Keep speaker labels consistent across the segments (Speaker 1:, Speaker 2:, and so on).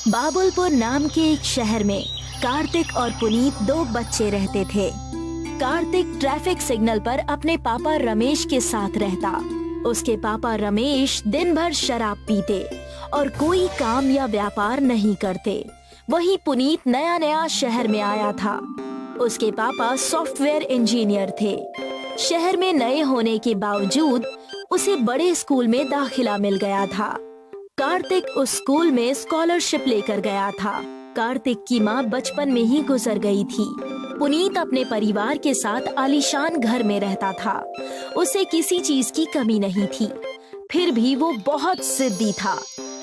Speaker 1: बाबुलपुर नाम के एक शहर में कार्तिक और पुनीत दो बच्चे रहते थे। कार्तिक ट्रैफिक सिग्नल पर अपने पापा रमेश के साथ रहता। उसके पापा रमेश दिन भर शराब पीते और कोई काम या व्यापार नहीं करते। वहीं पुनीत नया नया शहर में आया था। उसके पापा सॉफ्टवेयर इंजीनियर थे। शहर में नए होने के बावजूद उसे बड़े स्कूल में दाखिला मिल गया था। कार्तिक उस स्कूल में स्कॉलरशिप लेकर गया था। कार्तिक की माँ बचपन में ही गुजर गई थी। पुनीत अपने परिवार के साथ आलीशान घर में रहता था। उसे किसी चीज की कमी नहीं थी, फिर भी वो बहुत जिद्दी था।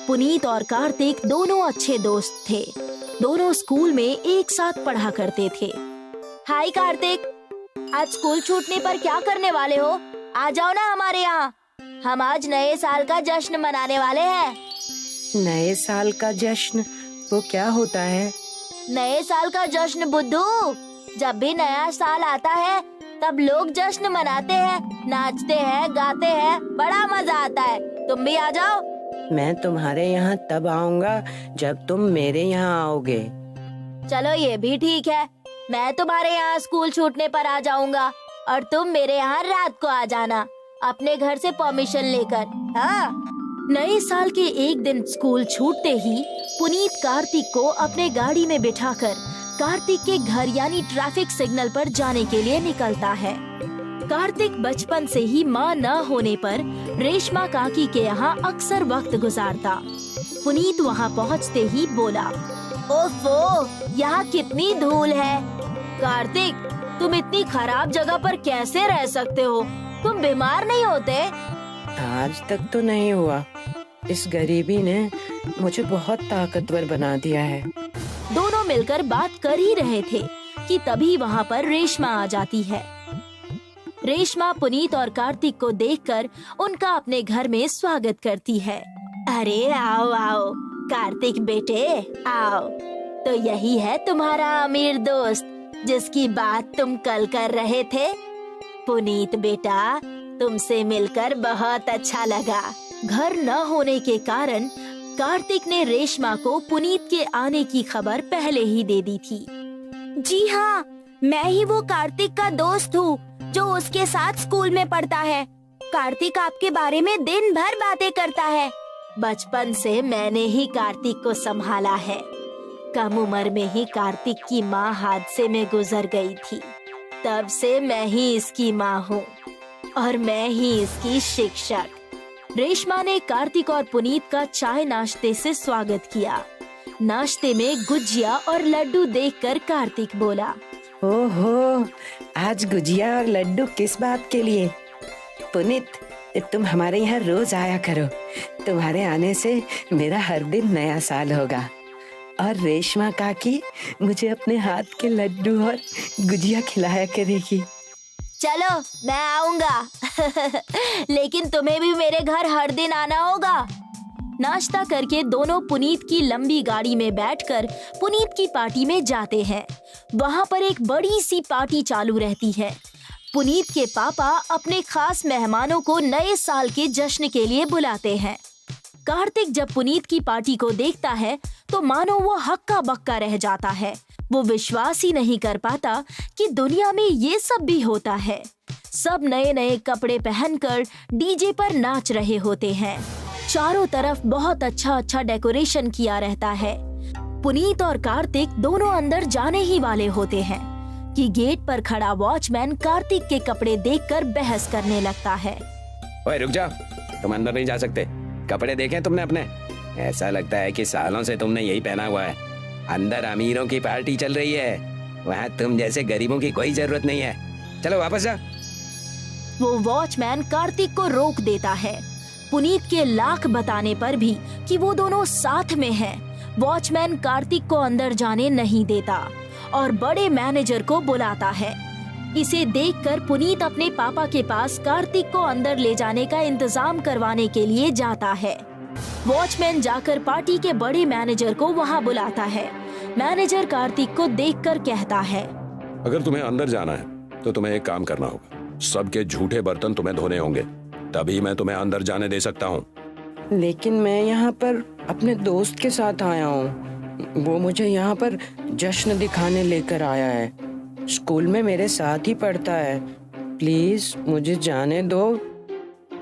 Speaker 1: पुनीत और कार्तिक दोनों अच्छे दोस्त थे। दोनों स्कूल में एक साथ पढ़ा करते थे। हाय कार्तिक, आज स्कूल छूटने पर क्या करने वाले हो? आ जाओ ना हमारे यहाँ। हम आज नए साल का जश्न मनाने वाले हैं।
Speaker 2: नए साल का जश्न? वो क्या होता है?
Speaker 1: नए साल का जश्न बुद्धू, जब भी नया साल आता है तब लोग जश्न मनाते हैं, नाचते हैं, गाते हैं, बड़ा मजा आता है। तुम भी आ जाओ।
Speaker 2: मैं तुम्हारे यहाँ तब आऊँगा जब तुम मेरे यहाँ आओगे।
Speaker 1: चलो ये भी ठीक है, मैं तुम्हारे यहाँ स्कूल छूटने पर आ जाऊंगा और तुम मेरे यहाँ रात को आ जाना अपने घर से परमिशन लेकर। हाँ। नए साल के एक दिन स्कूल छूटते ही पुनीत कार्तिक को अपने गाड़ी में बिठाकर कार्तिक के घर यानी ट्रैफिक सिग्नल पर जाने के लिए निकलता है। कार्तिक बचपन से ही माँ न होने पर रेशमा काकी के यहाँ अक्सर वक्त गुजारता। पुनीत वहाँ पहुँचते ही बोला, ओफो, यहाँ कितनी धूल है। कार्तिक, तुम इतनी खराब जगह पर कैसे रह सकते हो? तुम बीमार नहीं होते?
Speaker 2: आज तक तो नहीं हुआ। इस गरीबी ने मुझे बहुत ताकतवर बना दिया है।
Speaker 1: दोनों मिलकर बात कर ही रहे थे कि तभी वहाँ पर रेशमा आ जाती है। रेशमा पुनीत और कार्तिक को देखकर उनका अपने घर में स्वागत करती है। अरे आओ आओ कार्तिक बेटे, आओ। तो यही है तुम्हारा अमीर दोस्त जिसकी बात तुम कल कर रहे थे। पुनीत बेटा, तुमसे मिलकर बहुत अच्छा लगा। घर न होने के कारण कार्तिक ने रेशमा को पुनीत के आने की खबर पहले ही दे दी थी। जी हाँ, मैं ही वो कार्तिक का दोस्त हूँ जो उसके साथ स्कूल में पढ़ता है। कार्तिक आपके बारे में दिन भर बातें करता है। बचपन से मैंने ही कार्तिक को संभाला है। कम उम्र में ही कार्तिक की माँ हादसे में गुजर गई थी। तब से मैं ही इसकी माँ हूँ और मैं ही इसकी शिक्षक। रेशमा ने कार्तिक और पुनीत का चाय नाश्ते से स्वागत किया। नाश्ते में गुजिया और लड्डू देखकर कार्तिक बोला,
Speaker 2: ओहो, आज गुजिया और लड्डू किस बात के लिए? पुनीत, तुम हमारे यहाँ रोज आया करो। तुम्हारे आने से मेरा हर दिन नया साल होगा। और रेशमा काकी मुझे अपने हाथ के लड्डू और गुजिया खिलाया करेगी।
Speaker 1: चलो मैं आऊंगा लेकिन तुम्हें भी मेरे घर हर दिन आना होगा। नाश्ता करके दोनों पुनीत की लंबी गाड़ी में बैठकर पुनीत की पार्टी में जाते हैं। वहाँ पर एक बड़ी सी पार्टी चालू रहती है। पुनीत के पापा अपने खास मेहमानों को नए साल के जश्न के लिए बुलाते हैं। कार्तिक जब पुनीत की पार्टी को देखता है तो मानो वो हक्का बक्का रह जाता है। वो विश्वास ही नहीं कर पाता कि दुनिया में ये सब भी होता है। सब नए नए कपड़े पहनकर डीजे पर नाच रहे होते हैं। चारों तरफ बहुत अच्छा डेकोरेशन किया रहता है। पुनीत और कार्तिक दोनों अंदर जाने ही वाले होते हैं कि गेट पर खड़ा वॉचमैन कार्तिक के कपड़े देखकर बहस करने लगता है।
Speaker 3: ओए रुक जाओ, तुम अंदर नहीं जा सकते। कपड़े देखे तुमने अपने? ऐसा लगता है कि सालों से तुमने यही पहना हुआ है। अंदर अमीरों की पार्टी चल रही है, वहाँ तुम जैसे गरीबों की कोई जरूरत नहीं है। चलो वापस जा।
Speaker 1: वो वॉचमैन कार्तिक को रोक देता है। पुनीत के लाख बताने पर भी कि वो दोनों साथ में हैं, वॉचमैन कार्तिक को अंदर जाने नहीं देता और बड़े मैनेजर को बुलाता है। इसे देखकर पुनीत अपने पापा के पास कार्तिक को अंदर ले जाने का इंतजाम करवाने के लिए जाता है। वॉचमैन जाकर पार्टी के बड़े मैनेजर को वहाँ बुलाता है। मैनेजर कार्तिक को देखकर कहता है,
Speaker 4: अगर तुम्हें अंदर जाना है तो तुम्हें एक काम करना होगा। सबके झूठे बर्तन तुम्हें धोने होंगे, तभी मैं तुम्हें अंदर जाने दे सकता हूँ।
Speaker 2: लेकिन मैं यहाँ पर अपने दोस्त के साथ आया हूँ। वो मुझे यहाँ पर जश्न दिखाने लेकर आया है। स्कूल में मेरे साथ ही पढ़ता है। प्लीज मुझे जाने दो।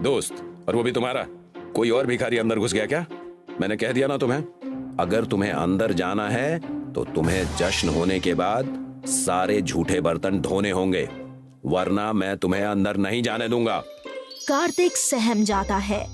Speaker 4: दोस्त, और वो भी तुम्हारा? कोई और भिखारी अंदर घुस गया क्या? मैंने कह दिया ना तुम्हें, अगर तुम्हें अंदर जाना है तो तुम्हें जश्न होने के बाद सारे झूठे बर्तन धोने होंगे, वरना मैं तुम्हें अंदर नहीं जाने दूंगा।
Speaker 1: कार्तिक सहम जाता है।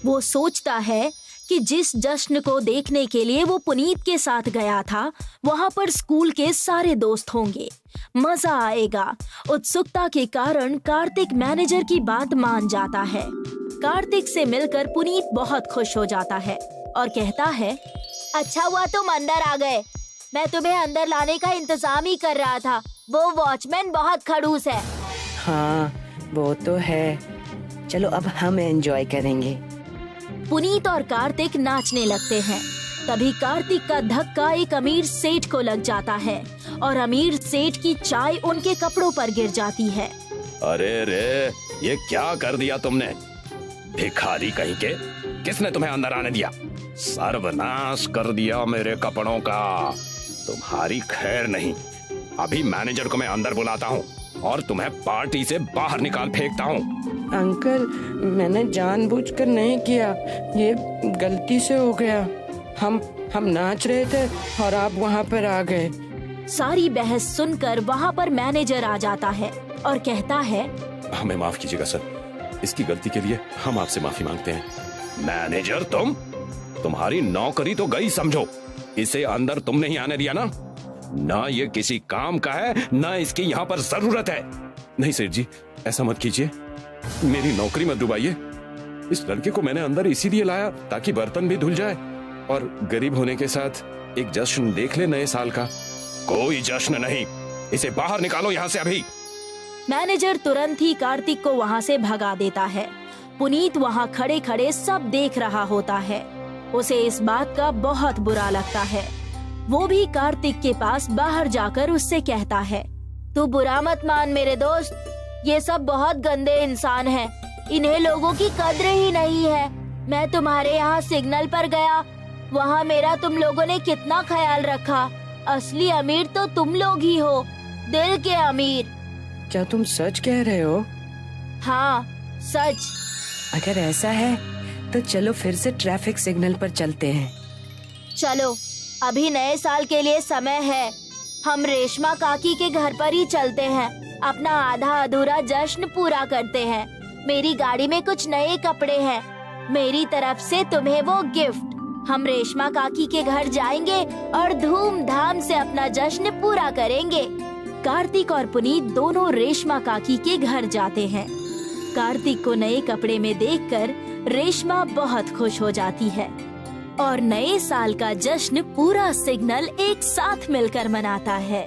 Speaker 1: वो सोचता है कि जिस जश्न को देखने के लिए वो पुनीत के साथ गया था, वहाँ पर स्कूल के सारे दोस्त होंगे, मजा आएगा। उत्सुकता के कारण कार्तिक मैनेजर की बात मान जाता है। कार्तिक से मिलकर पुनीत बहुत खुश हो जाता है और कहता है, अच्छा हुआ तुम अंदर आ गए। मैं तुम्हें अंदर लाने का इंतजाम ही कर रहा था। वो वॉचमैन बहुत खड़ूस है।
Speaker 2: हाँ वो तो है। चलो अब हम एंजॉय करेंगे।
Speaker 1: पुनीत और कार्तिक नाचने लगते हैं। तभी कार्तिक का धक्का एक अमीर सेठ को लग जाता है और अमीर सेठ की चाय उनके कपड़ों पर गिर जाती है।
Speaker 4: अरे रे, ये क्या कर दिया तुमने? भिखारी कहीं के, किसने तुम्हें अंदर आने दिया? सर्वनाश कर दिया मेरे कपड़ों का। तुम्हारी खैर नहीं। अभी मैनेजर को मैं अंदर बुलाता हूँ और तुम्हें पार्टी से बाहर निकाल फेंकता हूँ।
Speaker 2: अंकल, मैंने जानबूझकर नहीं किया, ये गलती से हो गया। हम नाच रहे थे और आप वहाँ पर आ गए।
Speaker 1: सारी बहस सुनकर वहाँ पर मैनेजर आ जाता है और कहता है,
Speaker 4: हमें माफ कीजिएगा सर, इसकी गलती के लिए हम आपसे माफी मांगते हैं। मैनेजर, तुम्हारी नौकरी तो गई समझो। इसे अंदर तुमने ही आने दिया ना ये किसी काम का है, ना इसकी यहाँ पर जरूरत है। नहीं सेठ जी, ऐसा मत कीजिए, मेरी नौकरी मत डुबाइए। इस लड़के को मैंने अंदर इसीलिए लाया ताकि बर्तन भी धुल जाए और गरीब होने के साथ एक जश्न देख ले नए साल का। कोई जश्न नहीं, इसे बाहर निकालो यहाँ से अभी।
Speaker 1: मैनेजर तुरंत ही कार्तिक को वहाँ से भगा देता है। पुनीत वहाँ खड़े खड़े सब देख रहा होता है। उसे इस बात का बहुत बुरा लगता है। वो भी कार्तिक के पास बाहर जाकर उससे कहता है, तू बुरा मत मान मेरे दोस्त, ये सब बहुत गंदे इंसान हैं। इन्हें लोगों की कद्र ही नहीं है। मैं तुम्हारे यहाँ सिग्नल पर गया, वहाँ मेरा तुम लोगों ने कितना ख्याल रखा। असली अमीर तो तुम लोग ही हो, दिल के अमीर।
Speaker 2: क्या तुम सच कह रहे हो?
Speaker 1: हाँ सच।
Speaker 2: अगर ऐसा है तो चलो फिर से ट्रैफिक सिग्नल पर चलते हैं।
Speaker 1: चलो, अभी नए साल के लिए समय है। हम रेशमा काकी के घर पर ही चलते हैं, अपना आधा अधूरा जश्न पूरा करते हैं। मेरी गाड़ी में कुछ नए कपड़े हैं, मेरी तरफ से तुम्हें वो गिफ्ट। हम रेशमा काकी के घर जाएंगे और धूमधाम से अपना जश्न पूरा करेंगे। कार्तिक और पुनीत दोनों रेशमा काकी के घर जाते हैं। कार्तिक को नए कपड़े में देखकर रेशमा बहुत खुश हो जाती है और नए साल का जश्न पूरा सिग्नल एक साथ मिलकर मनाता है।